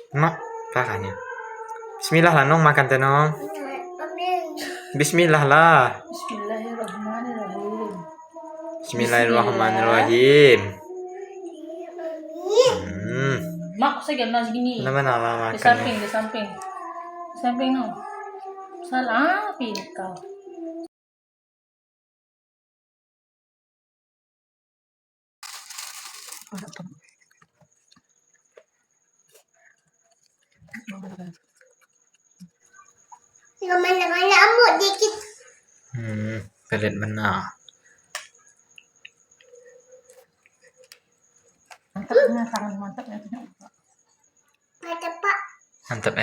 Mak, pakanya. Bismillah lah nong makan teh nong. Bismillah lah. Bismillahirrahmanirrahim. Bismillahirrahmanirrahim. Mak, saya ganang segini. Naman ala Di makan. samping. Di samping no. Salah, pintar. Naman lamut dikit. Pelit benar. Mantapnya, sangat mantapnya. Mantap, Pak. Mantap